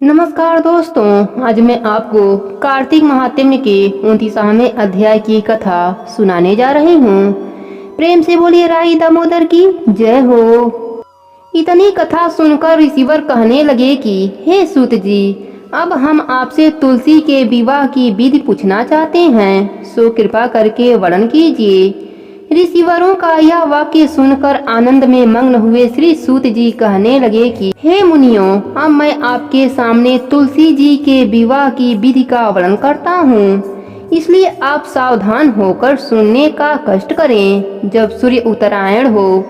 नमस्कार दोस्तों, आज मैं आपको कार्तिक महात्म्य के 29वें अध्याय की कथा सुनाने जा रही हूँ। प्रेम से बोलिए राई दामोदर की जय हो। इतनी कथा सुनकर ऋषिवर कहने लगे कि हे सूत जी, अब हम आपसे तुलसी के विवाह की विधि पूछना चाहते हैं, सो कृपा करके वर्णन कीजिए। ऋषिवरों का यह वाक्य सुनकर आनंद में मग्न हुए श्री सूत जी कहने लगे कि हे मुनियों, अब मैं आपके सामने तुलसी जी के विवाह की विधि का वर्णन करता हूँ, इसलिए आप सावधान होकर सुनने का कष्ट करें। जब सूर्य उत्तरायण हो,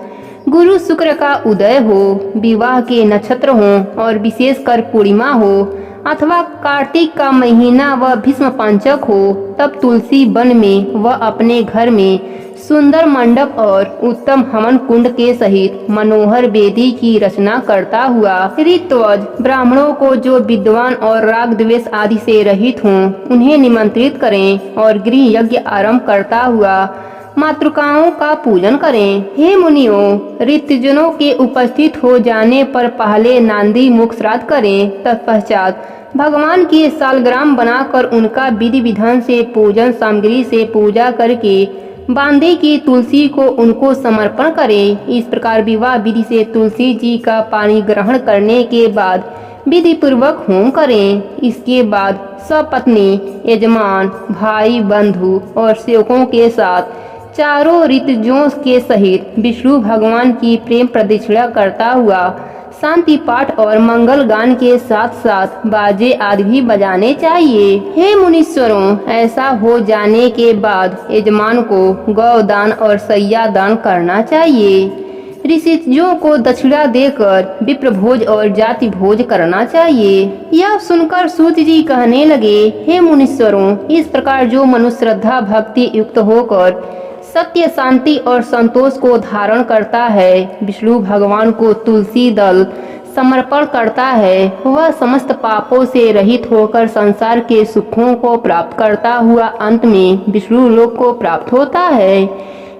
गुरु शुक्र का उदय हो, विवाह के नक्षत्र हो और विशेषकर पूर्णिमा हो अथवा कार्तिक का महीना व भीष्म पंचक हो, तब तुलसी वन में व अपने घर में सुंदर मंडप और उत्तम हवन कुंड के सहित मनोहर वेदी की रचना करता हुआ ऋत्वज ब्राह्मणों को जो विद्वान और राग द्वेष आदि से रहित हों उन्हें निमंत्रित करें और गृह यज्ञ आरंभ करता हुआ मातृकाओं का पूजन करें। हे मुनियों, ऋतजनों के उपस्थित हो जाने पर पहले नांदी मुख श्राद्ध करें, तत्पश्चात भगवान की सालग्राम बनाकर उनका विधि विधान से पूजन सामग्री से पूजा करके बांधे की तुलसी को उनको समर्पण करें। इस प्रकार विवाह विधि से तुलसी जी का पानी ग्रहण करने के बाद विधि पूर्वक होम करें। इसके बाद सपत्नी, यजमान, भाई, बंधु और सेवकों के साथ चारों ऋतजों के सहित विष्णु भगवान की प्रेम प्रदक्षिणा करता हुआ शांति पाठ और मंगल गान के साथ साथ बाजे आदि भी बजाने चाहिए। हे मुनीश्वरों, ऐसा हो जाने के बाद यजमान को गौदान और सैया दान करना चाहिए। ऋषिजों को दक्षिणा देकर विप्र भोज और जाति भोज करना चाहिए। यह सुनकर सूत जी कहने लगे, हे मुनीश्वरों, इस प्रकार जो मनुष्य श्रद्धा भक्ति युक्त होकर सत्य, शांति और संतोष को धारण करता है, विष्णु भगवान को तुलसी दल समर्पण करता है, वह समस्त पापों से रहित होकर संसार के सुखों को प्राप्त करता हुआ अंत में विष्णु लोक को प्राप्त होता है।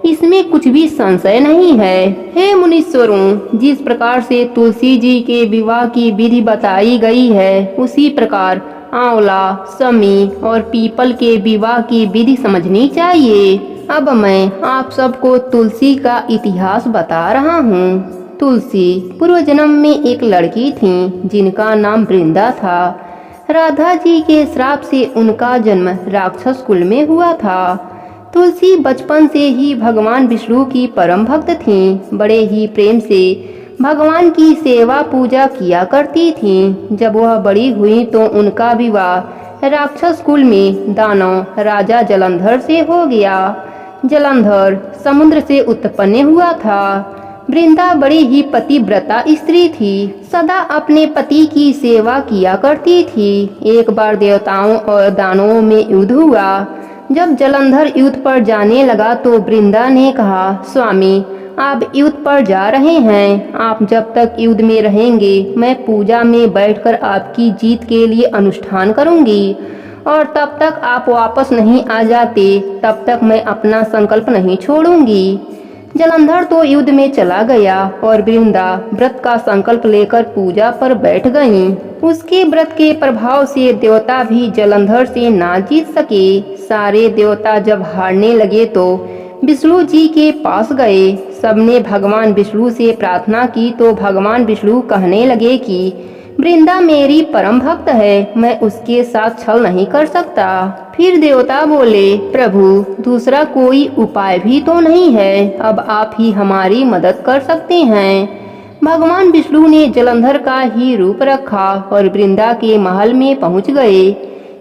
इसमें कुछ भी संशय नहीं है। हे मुनीश्वरों, जिस प्रकार से तुलसी जी के विवाह की विधि बताई गई है, उसी प्रकार आंवला, समी और पीपल के विवाह की विधि समझनी चाहिए। अब मैं आप सबको तुलसी का इतिहास बता रहा हूँ। तुलसी पूर्व जन्म में एक लड़की थी जिनका नाम वृंदा था। राधा जी के श्राप से उनका जन्म राक्षस कुल में हुआ था। तुलसी बचपन से ही भगवान विष्णु की परम भक्त थीं। बड़े ही प्रेम से भगवान की सेवा पूजा किया करती थीं। जब वह बड़ी हुई तो उनका विवाह राक्षस कुल में दानव राजा जलंधर से हो गया। जलंधर समुद्र से उत्पन्न हुआ था। वृंदा बड़ी ही पतिव्रता स्त्री थी, सदा अपने पति की सेवा किया करती थी। एक बार देवताओं और दानवों में युद्ध हुआ। जब जलंधर युद्ध पर जाने लगा तो वृंदा ने कहा, स्वामी, आप युद्ध पर जा रहे हैं, आप जब तक युद्ध में रहेंगे मैं पूजा में बैठकर आपकी जीत के लिए अनुष्ठान करूंगी, और तब तक आप वापस नहीं आ जाते तब तक मैं अपना संकल्प नहीं छोड़ूंगी। जलंधर तो युद्ध में चला गया और वृंदा व्रत का संकल्प लेकर पूजा पर बैठ गईं। उसके व्रत के प्रभाव से देवता भी जलंधर से ना जीत सके। सारे देवता जब हारने लगे तो विष्णु जी के पास गए। सबने भगवान विष्णु से प्रार्थना की तो भगवान विष्णु कहने लगे कि वृंदा मेरी परम भक्त है, मैं उसके साथ छल नहीं कर सकता। फिर देवता बोले, प्रभु, दूसरा कोई उपाय भी तो नहीं है, अब आप ही हमारी मदद कर सकते हैं। भगवान विष्णु ने जलंधर का ही रूप रखा और वृंदा के महल में पहुंच गए।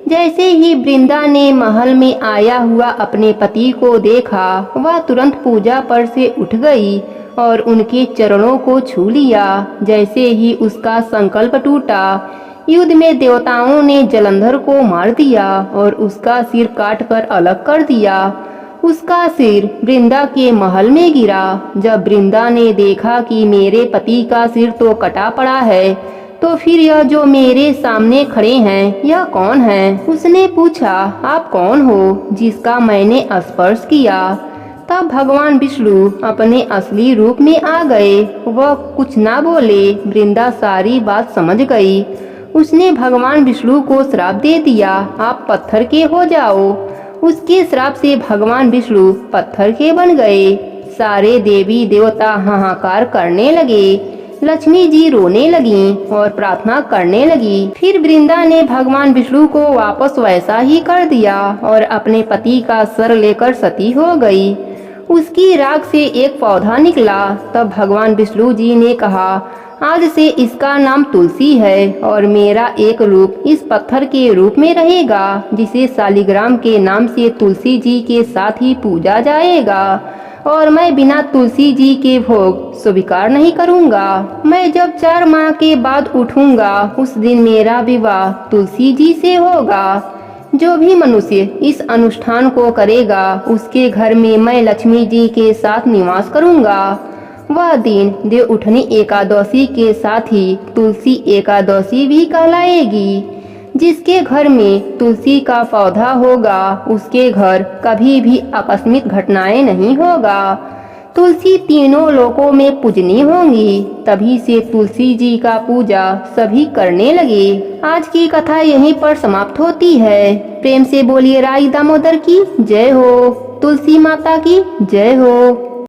जैसे ही वृंदा ने महल में आया हुआ अपने पति को देखा, वह तुरंत पूजा पर से उठ गई और उनके चरणों को छू लिया। जैसे ही उसका संकल्प टूटा, युद्ध में देवताओं ने जलंधर को मार दिया और उसका सिर काट कर अलग कर दिया। उसका सिर वृंदा के महल में गिरा। जब वृंदा ने देखा कि मेरे पति का सिर तो कटा पड़ा है, तो फिर यह जो मेरे सामने खड़े हैं यह कौन है? उसने पूछा, आप कौन हो जिसका मैंने स्पर्श किया? तब भगवान विष्णु अपने असली रूप में आ गए। वह कुछ ना बोले। वृंदा सारी बात समझ गई। उसने भगवान विष्णु को श्राप दे दिया, आप पत्थर के हो जाओ। उसके श्राप से भगवान विष्णु पत्थर के बन गए। सारे देवी देवता हाहाकार करने लगे। लक्ष्मी जी रोने लगी और प्रार्थना करने लगी। फिर वृंदा ने भगवान विष्णु को वापस वैसा ही कर दिया और अपने पति का सर लेकर सती हो गई। उसकी राख से एक पौधा निकला। तब भगवान विष्णु जी ने कहा, आज से इसका नाम तुलसी है और मेरा एक रूप इस पत्थर के रूप में रहेगा, जिसे शालिग्राम के नाम से तुलसी जी के साथ ही पूजा जाएगा। और मैं बिना तुलसी जी के भोग स्वीकार नहीं करूंगा। मैं जब 4 माह के बाद उठूंगा, उस दिन मेरा विवाह तुलसी जी से होगा। जो भी मनुष्य इस अनुष्ठान को करेगा, उसके घर में मैं लक्ष्मी जी के साथ निवास करूंगा। वह दिन देव उठनी एकादशी के साथ ही तुलसी एकादशी भी कहलाएगी। जिसके घर में तुलसी का पौधा होगा, उसके घर कभी भी आकस्मिक घटनाएं नहीं होगा। तुलसी तीनों लोकों में पूजनी होंगी। तभी से तुलसी जी का पूजा सभी करने लगे। आज की कथा यहीं पर समाप्त होती है। प्रेम से बोलिए राई दामोदर की जय हो, तुलसी माता की जय हो।